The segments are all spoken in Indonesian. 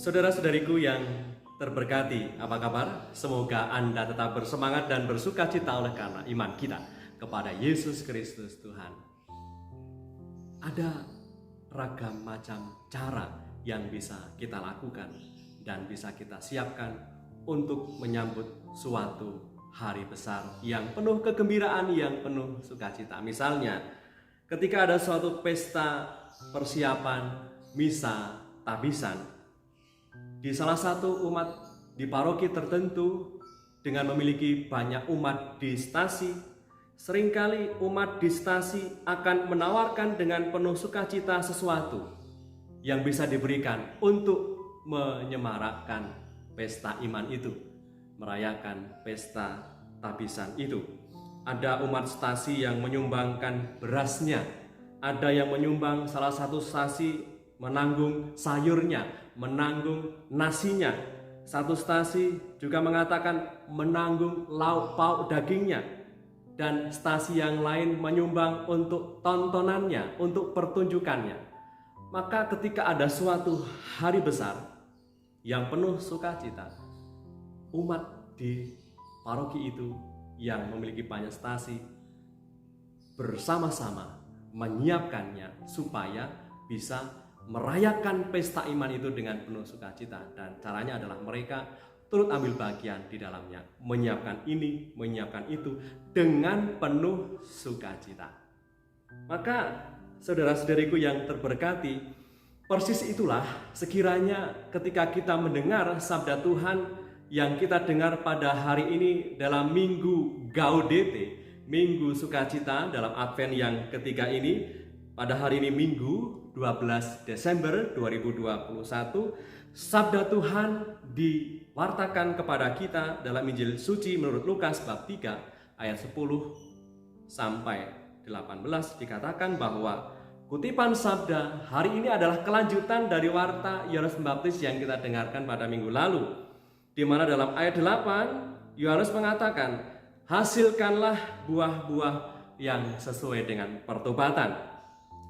Saudara-saudariku yang terberkati, apa kabar? Semoga Anda tetap bersemangat dan bersukacita oleh karena iman kita kepada Yesus Kristus Tuhan. Ada ragam macam cara yang bisa kita lakukan dan bisa kita siapkan untuk menyambut suatu hari besar yang penuh kegembiraan, yang penuh sukacita. Misalnya, ketika ada suatu pesta persiapan misa tabisan di salah satu umat di paroki tertentu dengan memiliki banyak umat di stasi, seringkali umat di stasi akan menawarkan dengan penuh sukacita sesuatu yang bisa diberikan untuk menyemarakkan pesta iman itu, merayakan pesta tabisan itu. Ada umat stasi yang menyumbangkan berasnya, ada yang menyumbang salah satu stasi menanggung sayurnya, menanggung nasinya. Satu stasi juga mengatakan menanggung lauk pauk dagingnya. Dan stasi yang lain menyumbang untuk tontonannya, untuk pertunjukannya. Maka ketika ada suatu hari besar yang penuh sukacita, umat di paroki itu yang memiliki banyak stasi bersama-sama menyiapkannya supaya bisa merayakan pesta iman itu dengan penuh sukacita. Dan caranya adalah mereka turut ambil bagian di dalamnya, menyiapkan ini, menyiapkan itu dengan penuh sukacita. Maka saudara-saudariku yang terberkati, persis itulah sekiranya ketika kita mendengar sabda Tuhan yang kita dengar pada hari ini dalam Minggu Gaudete, Minggu Sukacita dalam Advent yang ketiga ini. Pada hari ini Minggu 12 Desember 2021, sabda Tuhan diwartakan kepada kita dalam Injil Suci menurut Lukas bab 3 ayat 10 sampai 18 dikatakan bahwa kutipan sabda hari ini adalah kelanjutan dari warta Yohanes Pembaptis yang kita dengarkan pada minggu lalu, di mana dalam ayat 8 Yohanes mengatakan, hasilkanlah buah-buah yang sesuai dengan pertobatan.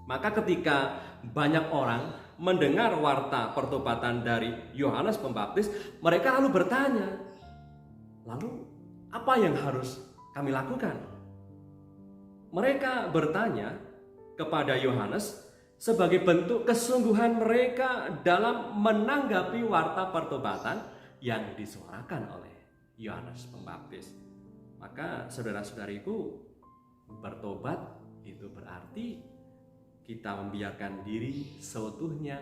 Maka ketika banyak orang mendengar warta pertobatan dari Yohanes Pembaptis, mereka lalu bertanya, lalu apa yang harus kami lakukan? Mereka bertanya kepada Yohanes sebagai bentuk kesungguhan mereka dalam menanggapi warta pertobatan yang disuarakan oleh Yohanes Pembaptis. Maka saudara-saudariku, bertobat itu berarti kita membiarkan diri seutuhnya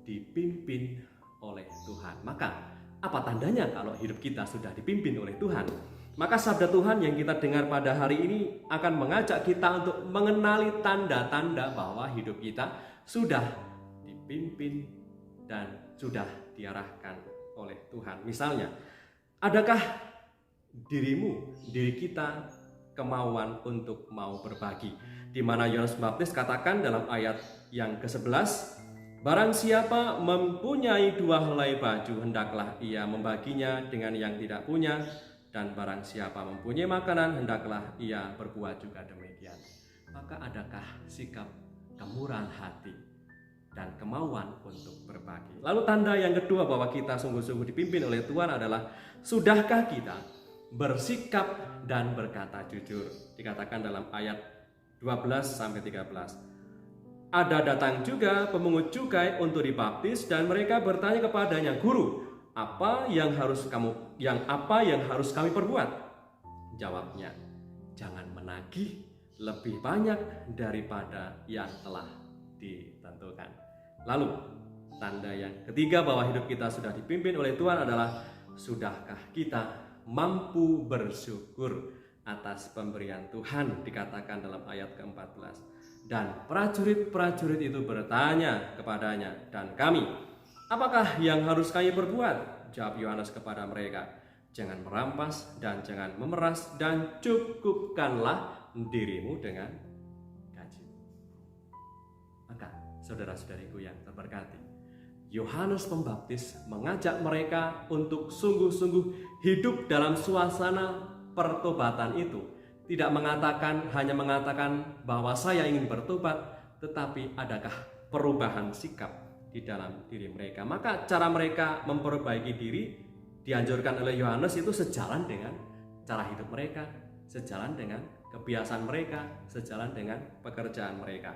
dipimpin oleh Tuhan. Maka apa tandanya kalau hidup kita sudah dipimpin oleh Tuhan? Maka sabda Tuhan yang kita dengar pada hari ini akan mengajak kita untuk mengenali tanda-tanda bahwa hidup kita sudah dipimpin dan sudah diarahkan oleh Tuhan. Misalnya, adakah diri kita kemauan untuk mau berbagi? Di mana Yohanes Pembaptis katakan dalam ayat yang ke-11, barang siapa mempunyai 2 helai baju, hendaklah ia membaginya dengan yang tidak punya, dan barang siapa mempunyai makanan, hendaklah ia berbuat juga demikian. Maka adakah sikap kemurahan hati dan kemauan untuk berbagi? Lalu tanda yang kedua bahwa kita sungguh-sungguh dipimpin oleh Tuhan adalah, sudahkah kita bersikap dan berkata jujur? Dikatakan dalam ayat 12-13. Ada datang juga pemungut cukai untuk dibaptis dan mereka bertanya kepadanya, Guru, apa yang harus kami perbuat? Jawabnya, jangan menagih lebih banyak daripada yang telah ditentukan. Lalu tanda yang ketiga bahwa hidup kita sudah dipimpin oleh Tuhan adalah, sudahkah kita mampu bersyukur atas pemberian Tuhan? Dikatakan dalam ayat ke-14. Dan prajurit-prajurit itu bertanya kepadanya, dan kami, apakah yang harus kami perbuat? Jawab Yohanes kepada mereka, jangan merampas dan jangan memeras, dan cukupkanlah dirimu dengan gaji. Maka saudara-saudariku yang terberkati, Yohanes Pembaptis mengajak mereka untuk sungguh-sungguh hidup dalam suasana pertobatan itu. Tidak hanya mengatakan bahwa saya ingin bertobat, tetapi adakah perubahan sikap, di dalam diri mereka. Maka cara mereka memperbaiki diri dianjurkan oleh Yohanes itu sejalan dengan cara hidup mereka, sejalan dengan kebiasaan mereka, sejalan dengan pekerjaan mereka.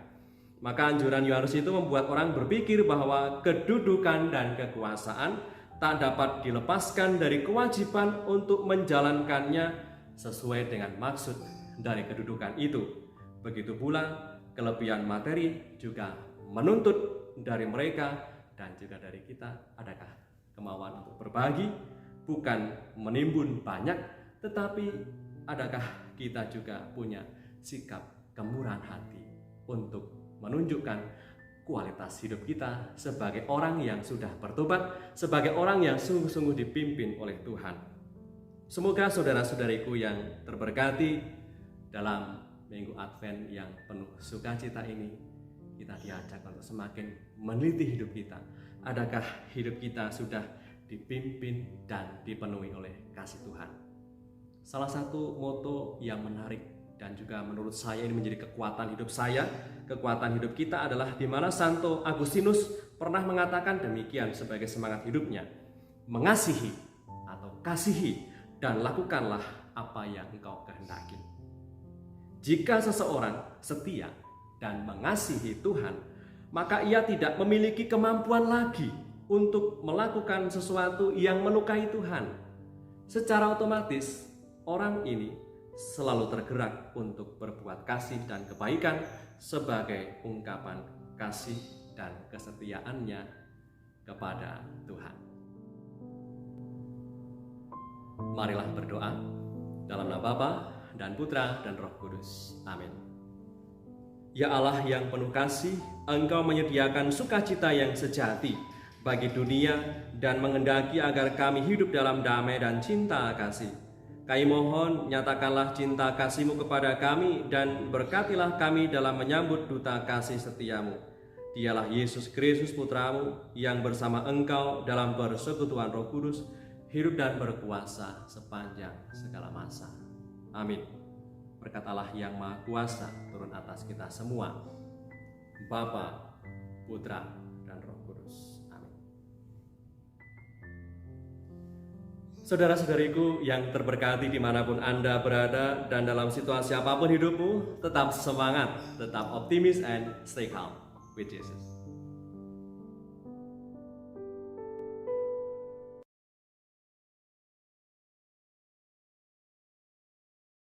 Maka anjuran Yohanes itu membuat orang berpikir bahwa kedudukan dan kekuasaan tak dapat dilepaskan dari kewajiban untuk menjalankannya sesuai dengan maksud dari kedudukan itu. Begitu pula kelebihan materi juga menuntut dari mereka dan juga dari kita, adakah kemauan untuk berbagi, bukan menimbun banyak, tetapi adakah kita juga punya sikap kemurahan hati untuk menunjukkan kualitas hidup kita sebagai orang yang sudah bertobat, sebagai orang yang sungguh-sungguh dipimpin oleh Tuhan. Semoga saudara-saudariku yang terberkati dalam Minggu Advent yang penuh sukacita ini, kita diajak untuk semakin meneliti hidup kita. Adakah hidup kita sudah dipimpin dan dipenuhi oleh kasih Tuhan? Salah satu moto yang menarik dan juga menurut saya ini menjadi kekuatan hidup saya, kekuatan hidup kita adalah di mana Santo Agustinus pernah mengatakan demikian sebagai semangat hidupnya. Mengasihi atau kasihi dan lakukanlah apa yang engkau kehendaki. Jika seseorang setia dan mengasihi Tuhan, maka ia tidak memiliki kemampuan lagi untuk melakukan sesuatu yang melukai Tuhan. Secara otomatis, orang ini selalu tergerak untuk berbuat kasih dan kebaikan sebagai ungkapan kasih dan kesetiaannya kepada Tuhan. Marilah berdoa dalam nama Bapa dan Putra dan Roh Kudus. Amin. Ya Allah yang penuh kasih, Engkau menyediakan sukacita yang sejati bagi dunia dan menghendaki agar kami hidup dalam damai dan cinta kasih. Kami mohon nyatakanlah cinta kasih-Mu kepada kami dan berkatilah kami dalam menyambut duta kasih setia-Mu. Dialah Yesus Kristus Putra-Mu yang bersama Engkau dalam persekutuan Roh Kudus hidup dan berkuasa sepanjang segala masa. Amin. Berkat Allah yang Maha Kuasa turun atas kita semua, Bapa, Putra, dan Roh Kudus. Amin. Saudara-saudariku yang terberkati dimanapun Anda berada dan dalam situasi apapun hidupmu, tetap semangat, tetap optimis, and stay calm with Jesus.